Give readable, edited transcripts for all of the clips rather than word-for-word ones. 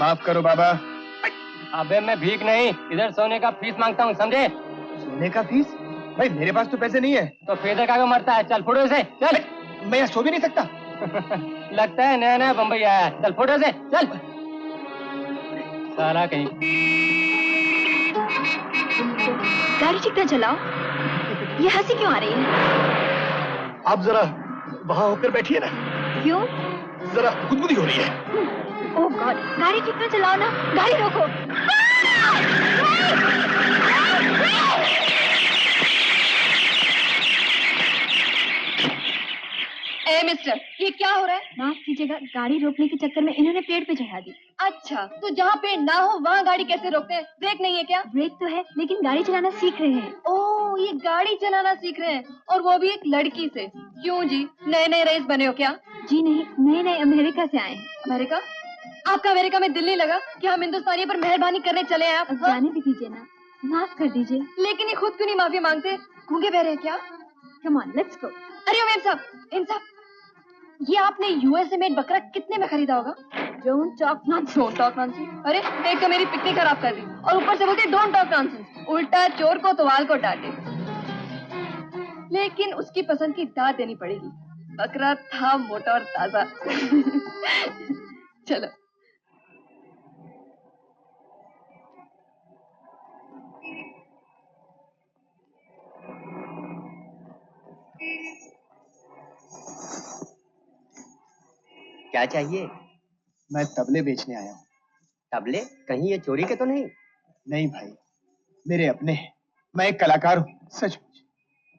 माफ करो बाबा। अबे मैं भीख नहीं, इधर सोने का फीस मांगता हूँ, समझे? सोने का फीस? भाई मेरे पास तो पैसे नहीं है। तो फेदर का मरता है, चल फोटो से चल। मैं यहाँ सो भी नहीं सकता। लगता है नया नया बम्बई आया है, चल फोटो से चल। साला कहीं। गाड़ी चिकना चलाओ। ये हंसी क्यों आ रही है? आप जरा वहाँ होकर बैठिए ना। क्यों? जरा गुदगुदी हो रही है। ओह गॉड, गाड़ी चिकना चलाओ ना, गाड़ी रोको। ए मिस्टर, ये क्या हो रहा है? माफ कीजिएगा, गाड़ी रोकने के चक्कर में इन्होंने पेड़ पे चढ़ा दी। अच्छा, तो जहाँ पेड़ ना हो वहाँ गाड़ी कैसे रोकते हैं? ब्रेक नहीं है क्या? ब्रेक तो है, लेकिन गाड़ी चलाना सीख रहे हैं। ओह, ये गाड़ी चलाना सीख रहे हैं, और वो भी एक लड़की से। क्यों जी, नए नए रईस बने हो क्या? जी नहीं, नए नए अमेरिका से आए हैं। अमेरिका? आपका अमेरिका में दिल नहीं लगा कि हम हिंदुस्तानी पर मेहरबानी करने चले हैं? आप जाने भी दीजिए ना, माफ कर दीजिए। लेकिन ये खुद क्यों नहीं माफी मांगते? गूंगे बहरे हैं क्या? Come on, let's go. अरे मेम साहब, ये आपने यूएसए में बकरा कितने में खरीदा होगा? Don't talk nonsense. अरे एक तो मेरी पिकनिक खराब कर दी और ऊपर से बोलते डोंट टॉक नॉनसेंस। उल्टा चोर को तो वाल को डांटे। लेकिन उसकी पसंद की दाद देनी पड़ेगी। बकरा था मोटा और ताजा। चलो। क्या चाहिए? मैं तबले बेचने आया हूँ। तबले? कहीं ये चोरी के तो नहीं? नहीं भाई, मेरे अपने हैं। मैं एक कलाकार हूँ, सचमुच।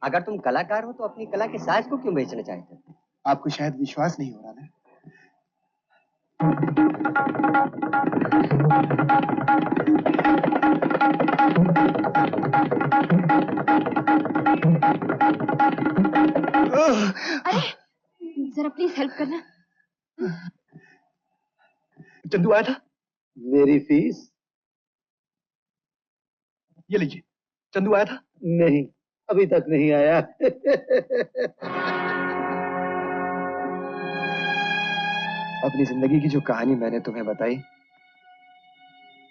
अगर तुम कलाकार हो तो अपनी कला के साज को क्यों बेचना चाहते हो? आपको शायद विश्वास नहीं हो रहा ना। अरे जरा प्लीज हेल्प करना। चंदू आया था? मेरी फीस? ये लीजिए। चंदू आया था? नहीं, अभी तक नहीं आया। अपनी जिंदगी की जो कहानी मैंने तुम्हें बताई,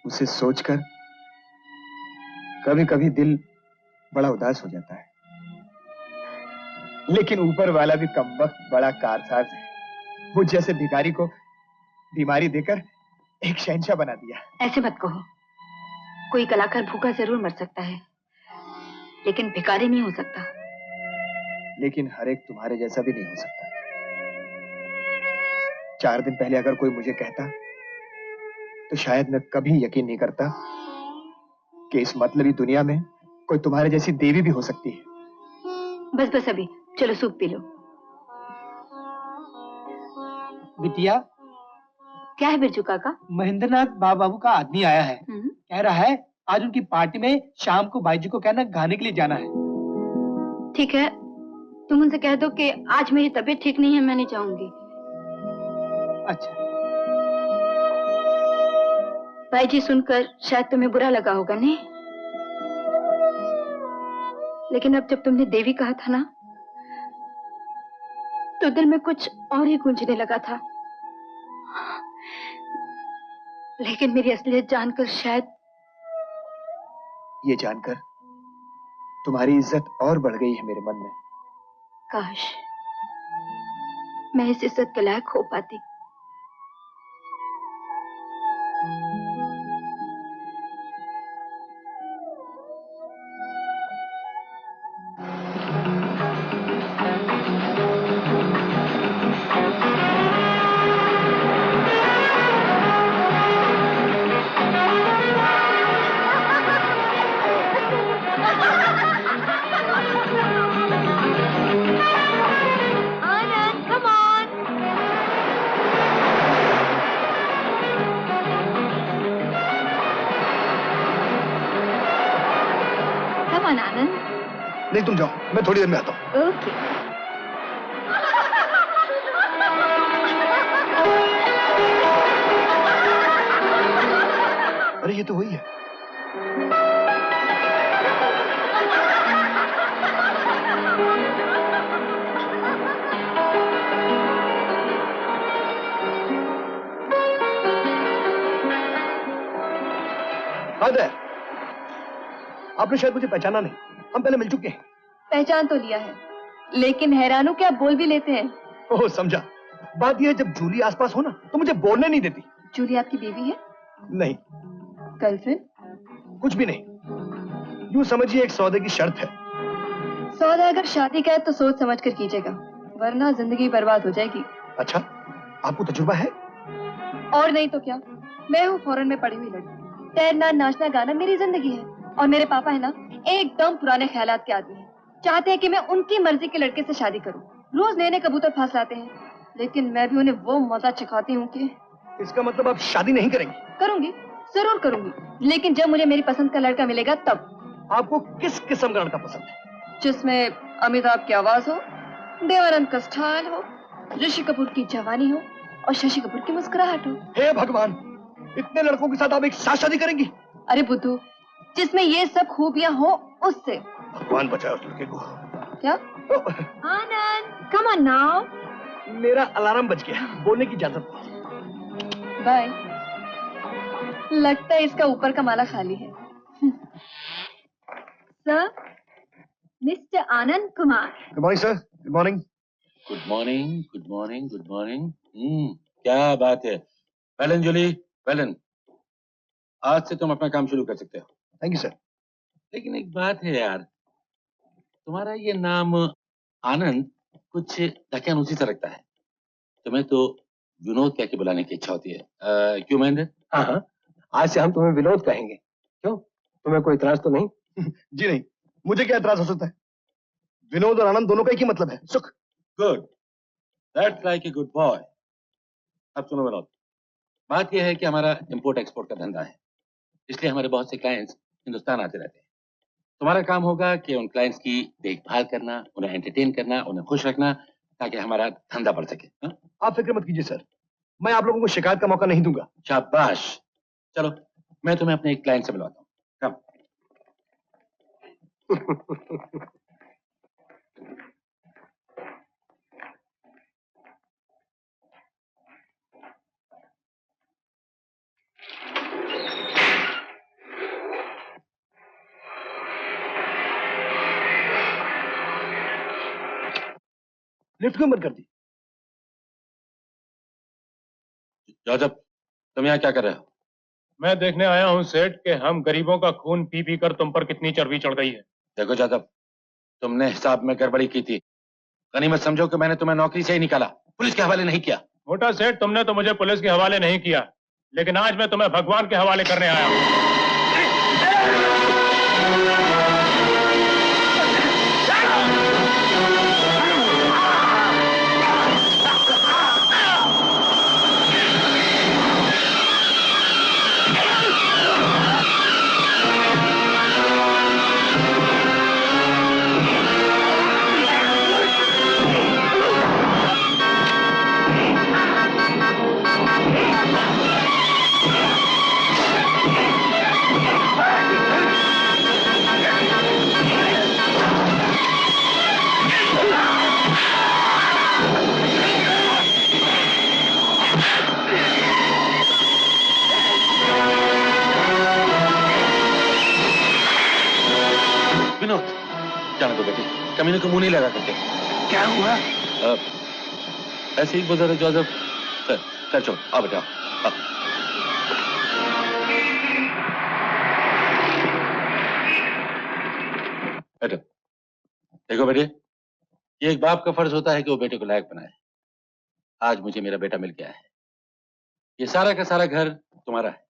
उसे सोचकर कभी कभी दिल बड़ा उदास हो जाता है। लेकिन ऊपर वाला भी कमबख्त बड़ा कारसाज है। वो जैसे भिखारी को बीमारी देकर एक शहंशाह बना दिया। ऐसे मत कहो। कोई कलाकार भूखा जरूर मर सकता है, लेकिन भिखारी नहीं हो सकता। लेकिन हर एक तुम्हारे जैसा भी नहीं हो सकता। 4 दिन पहले अगर कोई मुझे कहता तो शायद मैं कभी यकीन नहीं करता कि इस मतलबी दुनिया में कोई तुम्हारे जैसी देवी भी हो सकती है। बस अभी चलो सूप पी लो। बिटिया, क्या है बिरजू काका? महेंद्रनाथ बाबू का आदमी आया है। कह रहा है आज उनकी पार्टी में शाम को भाई जी को कहना गाने के लिए जाना है। ठीक है, तुम उनसे कह दो कि आज मेरी तबीयत ठीक नहीं है, मैं नहीं जाऊंगी। अच्छा। भाई जी सुनकर शायद तुम्हें बुरा लगा होगा, नहीं? लेकिन अब जब तुमने देवी कहा था ना, तो दिल में कुछ और ही गूंजने लगा था। लेकिन मेरी असलियत जानकर शायद, ये जानकर तुम्हारी इज्जत और बढ़ गई है मेरे मन में। काश मैं इस इज्जत के लायक हो पाती। नहीं तुम जाओ, मैं थोड़ी देर में आता हूँ। ओके। अरे ये तो वही है। Hi there. आपने शायद मुझे पहचाना नहीं, हम पहले मिल चुके हैं। पहचान तो लिया है, लेकिन हैरान हूँ कि आप बोल भी लेते हैं। ओह समझा। बात यह है जब जूली आसपास हो ना तो मुझे बोलने नहीं देती। जूली आपकी बीवी है? नहीं, गर्लफ्रेंड? कुछ भी नहीं, यूं समझिए एक सौदे की शर्त है। सौदा अगर शादी का है तो सोच समझ कर कीजिएगा, वरना जिंदगी बर्बाद हो जाएगी। अच्छा, आपको तजुर्बा है? और नहीं तो क्या, मैं हूँ फॉरेन में पढ़ी हुई लड़की। तैरना, नाचना, गाना मेरी जिंदगी है। और मेरे पापा है ना, एकदम पुराने ख्यालात के आदमी हैं। चाहते हैं कि मैं उनकी मर्जी के लड़के से शादी करूं। रोज नए नए कबूतर फांस लाते हैं, लेकिन मैं भी उन्हें वो मजा चखाती हूँ कि। इसका मतलब आप शादी नहीं करेंगी? करूंगी, जरूर करूंगी, लेकिन जब मुझे मेरी पसंद का लड़का मिलेगा तब। आपको किस किस्म का लड़का पसंद है? जिसमें अमिताभ की आवाज हो, देवानंद का स्टाइल हो, ऋषि कपूर की जवानी हो और शशि कपूर की मुस्कुराहट हो। हे भगवान, इतने लड़कों के साथ आप एक साथ शादी करेंगी? अरे बुद्धू, जिसमें ये सब खूबियां हो उससे। भगवान बचाए उस लड़के को। क्या? आनंद, कम ऑन नाउ। मेरा अलार्म बज गया, बोलने की इजाजत। बाय। लगता है इसका ऊपर का माला खाली है। Sir, mister Anand Kumar. Good morning sir. Good morning. Good morning, good morning, good morning. क्या बात है। वेलन जूली, वेलन, आज से तुम अपना काम शुरू कर सकते हो। Thank you sir. लेकिन एक बात है यार, तुम्हारा ये नाम आनंद कुछ दकियानूसी सा लगता है। तुम्हें तो विनोद कह के बुलाने की इच्छा होती है। क्यों महेंद्र? हाँ हाँ, आज से हम तुम्हें विनोद कहेंगे। क्यों, तुम्हें कोई इतराज तो नहीं? जी नहीं, मुझे क्या एतराज हो सकता है? विनोद और आनंद दोनों का एक ही मतलब है, सुख। Good, that's like a good boy. अब सुनो विनोद, बात यह है कि हमारा इंपोर्ट एक्सपोर्ट का धंधा है, इसलिए हमारे बहुत से क्लाइंट्स हिंदुस्तान आते रहते हैं। तुम्हारा काम होगा कि उन क्लाइंट्स की देखभाल करना, उन्हें एंटरटेन करना, उन्हें खुश रखना, ताकि हमारा धंधा बढ़ सके। हाँ? आप फिक्र मत कीजिए सर, मैं आप लोगों को शिकायत का मौका नहीं दूंगा। शाबाश। चलो, मैं तुम्हें अपने एक क्लाइंट से मिलवाता हूँ। कम। लिफ्ट क्यों बंद कर दी? जोसेफ, तुम यहाँ क्या कर रहे हो? मैं देखने आया हूँ सेठ कि हम गरीबों का खून पी पी कर तुम पर कितनी चर्बी चढ़ गई है। देखो जोसेफ, तुमने हिसाब में गड़बड़ी की थी। गनीमत समझो कि मैंने तुम्हें नौकरी से ही निकाला, पुलिस के हवाले नहीं किया। मोटा सेठ, तुमने तो मुझे पुलिस के हवाले नहीं किया, लेकिन आज मैं तुम्हें भगवान के हवाले करने आया हूँ। विनोद, जाने दो बेटे, कमीने को मुंह नहीं लगा करते। क्या हुआ? ऐसे ही गुजर जोसेफ। चल चलो, आओ बेटा, आओ। बैठो। देखो बेटे, ये एक बाप का फर्ज होता है कि वो बेटे को लायक बनाए। आज मुझे मेरा बेटा मिल गया है। ये सारा का सारा घर तुम्हारा है।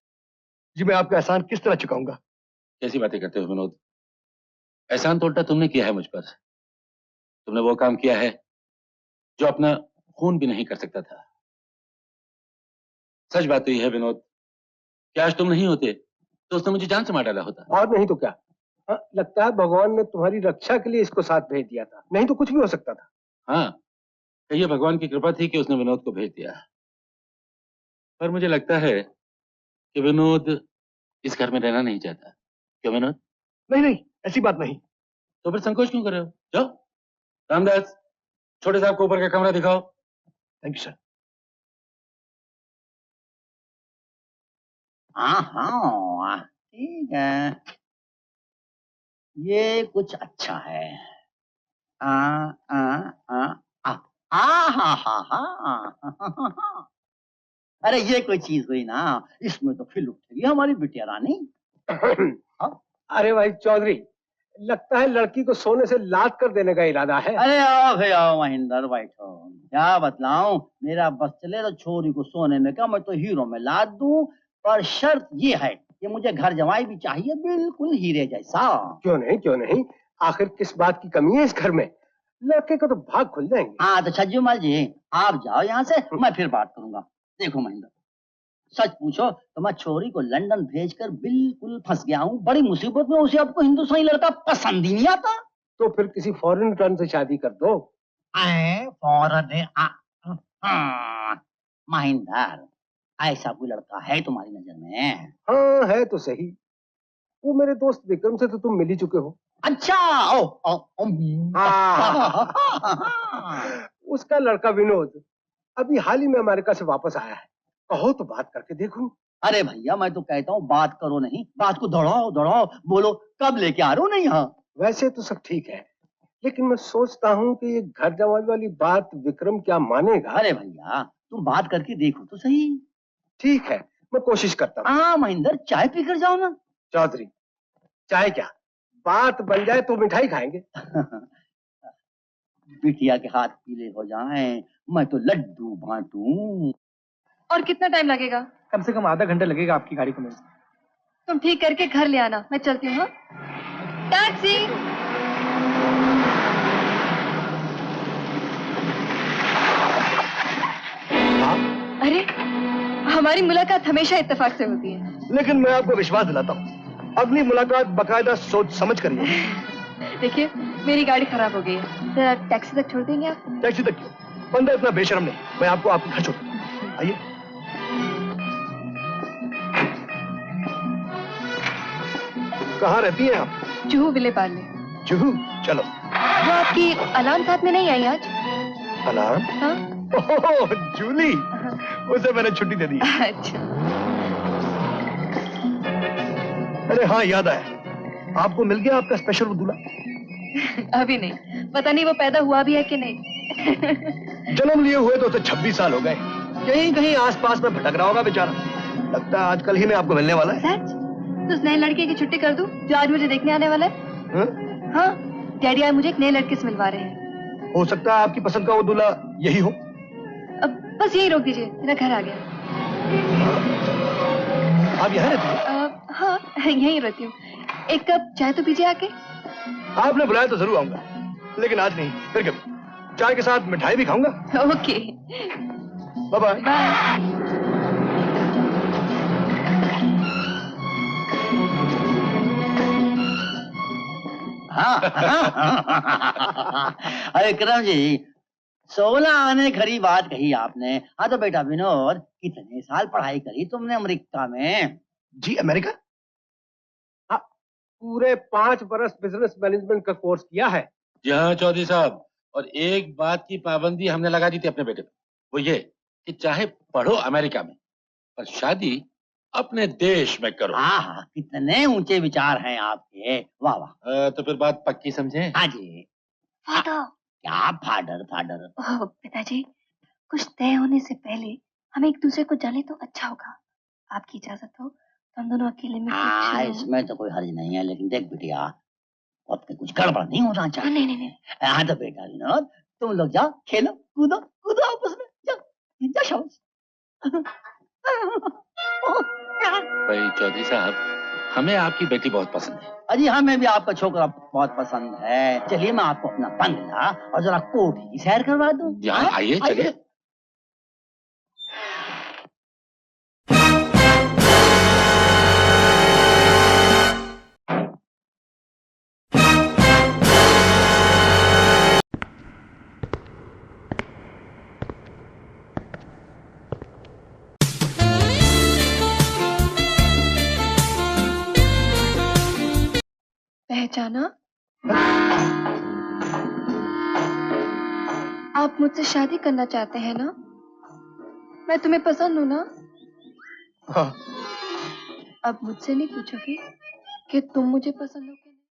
जी मैं आपका एहसान किस तरह चुकाऊंगा? कैसी बातें करते हो विनोद? एहसान तो उल्टा तुमने किया है मुझ पर। तुमने वो काम किया है जो अपना खून भी नहीं कर सकता था। सच बात तो यह है विनोद कि आज तुम नहीं होते तो उसने मुझे जान से मार डाला होता। और नहीं तो क्या। लगता है भगवान ने तुम्हारी रक्षा के लिए इसको साथ भेज दिया था, नहीं तो कुछ भी हो सकता था। हाँ, कहिए भगवान की कृपा थी कि उसने विनोद को भेज दिया। पर मुझे लगता है कि विनोद इस घर में रहना नहीं चाहता। क्यों विनोद? नहीं नहीं, ऐसी बात नहीं। तो फिर संकोच क्यों कर रहे हो? जाओ, रामदास, छोटे साहब को ऊपर का कमरा दिखाओ। Thank you sir. ठीक है, ये कुछ अच्छा है। आ आ आ आ हा। अरे ये कोई चीज हुई ना, इसमें तो फिर उठेगी हमारी बिटिया रानी। हाँ? अरे भाई चौधरी, लगता है लड़की को सोने से लाद कर देने का इरादा है। अरे आओ भाई आओ महेंद्र, बैठो। क्या बतलाऊं, मेरा बस चले तो छोरी को सोने में क्या, मैं तो हीरो में लाद दूं, पर शर्त ये है कि मुझे घर जमाई भी चाहिए, बिल्कुल हीरे जैसा। क्यों नहीं, क्यों नहीं, आखिर किस बात की कमी है इस घर में? लड़के को तो भाग खुल जाएंगे। हाँ तो छज्जूमल जी, आप जाओ यहाँ से, मैं फिर बात करूंगा। देखो महेंद्र, सच पूछो तो मैं छोरी को लंदन भेजकर बिल्कुल फंस गया हूँ, बड़ी मुसीबत में। उसे आपको हिंदुस्तानी लड़का पसंद ही नहीं आता। तो फिर किसी फॉरेन टर्न से शादी कर दो। फौरन महेंद्र, ऐसा कोई लड़का है तुम्हारी नजर में? हाँ है तो सही, वो मेरे दोस्त विक्रम से तो तुम मिल ही चुके हो। अच्छा, उसका लड़का विनोद अभी हाल ही में अमेरिका से वापस आया है, कहो तो बात करके देखूं। अरे भैया, मैं तो कहता हूँ बात करो नहीं, बात को दौड़ाओ दौड़ाओ, बोलो कब लेके आ रहे हो नहीं यहाँ। वैसे तो सब ठीक है, लेकिन मैं सोचता हूँ कि ये घर जमाई वाली बात विक्रम क्या मानेगा। अरे भैया, तुम बात करके देखो तो सही। ठीक है, मैं कोशिश करता हूँ। हाँ महेंद्र, चाय पी कर जाओ ना। चौधरी, चाहे क्या, बात बन जाए तो मिठाई खाएंगे। बिटिया के हाथ पीले हो जाएं, मैं तो लड्डू बांटूं। और कितना टाइम लगेगा? कम से कम आधा घंटा लगेगा आपकी गाड़ी को मिलने। तुम ठीक करके घर ले आना, मैं चलती हूँ। हाँ, टैक्सी। अरे, हमारी मुलाकात हमेशा इत्तेफाक से होती है। लेकिन मैं आपको विश्वास दिलाता हूँ, अगली मुलाकात बकायदा सोच समझ करिए। देखिए, मेरी गाड़ी खराब हो गई है, जरा टैक्सी तक छोड़ देंगे आप? टैक्सी तक क्यों? बंदा इतना बेशर्म नहीं, मैं आपको आपके घर छोड़ दूँ। आइए। कहाँ रहती हैं आप? जुहू विले पार्ले। जुहू, चलो। वो आपकी अलार्म साथ में नहीं आई आज? अलार्म? हाँ? ओह, जूली, उसे मैंने छुट्टी दे दी। अच्छा। अरे हाँ, याद आया, आपको मिल गया आपका स्पेशल दूल्हा? अभी नहीं, पता नहीं वो पैदा हुआ भी है कि नहीं। जन्म लिए हुए तो उसे 26 साल हो गए, कहीं कहीं आसपास में भटक रहा होगा बेचारा। लगता है आजकल ही में आपको मिलने वाला है। सच? तो उस नए लड़के की छुट्टी कर दूं जो आज मुझे देखने आने वाला है? हाँ, डैडी आज मुझे एक नए लड़के से मिलवा रहे हैं। हो सकता है आपकी पसंद का वो दूल्हा यही हो। अब बस यही रोक दीजिए, मेरा घर आ गया। आप यहाँ रहती हैं? हाँ, यहीं रहती हूँ। एक कप चाय तो पीजिए आके। आपने बुलाया तो जरूर आऊंगा, लेकिन आज नहीं, फिर कभी। चाय के साथ मिठाई भी खाऊंगा। Okay, bye bye. बाय। अरे विक्रम जी, 16 आने खरी बात कही आपने। हाँ तो बेटा विनोद, कितने साल पढ़ाई करी तुमने अमेरिका में? जी अमेरिका? हाँ, पूरे 5 बरस बिजनेस मैनेजमेंट का कोर्स किया है। जी हाँ चौधरी साहब, और एक बात की पाबंदी हमने लगा दी थी अपने बेटे पर, वो ये कि चाहे पढ़ो अमेरिका में, पर शादी अपने देश में करो। हाँ, कितने ऊंचे विचार हैं आपके, वाह वाह। तो फिर बात पक्की समझे? हाँ जी। फादर। क्या फादर फादर? ओह पिताजी, कुछ तय होने से पहले हम एक दूसरे को जाने तो अच्छा होगा। आपकी इजाजत हो तो हम दोनों अकेले में हाँ, कुछ। इसमें तो कोई हर्ज नहीं है, लेकिन देख बिटिया, वक्त पे कुछ गड़बड़ नहीं होना चाहिए। नहीं नहीं नहीं। हाँ तो बेटा विनोद, तुम लोग जाओ, खेलो कूदो कूदो आपस में, जाओ जाओ शाबाश। भाई चौधरी साहब, हमें आपकी बेटी बहुत पसंद है। अजी हमें भी आपका छोकरा बहुत पसंद है। चलिए मैं आपको अपना बंगला और जरा कोठी की सैर करवा दूं। यहाँ आइए, चलिए। पहचाना? आप मुझसे शादी करना चाहते हैं ना? मैं तुम्हें पसंद हूँ ना? हाँ, अब मुझसे नहीं पूछोगे कि तुम मुझे पसंद हो क्या?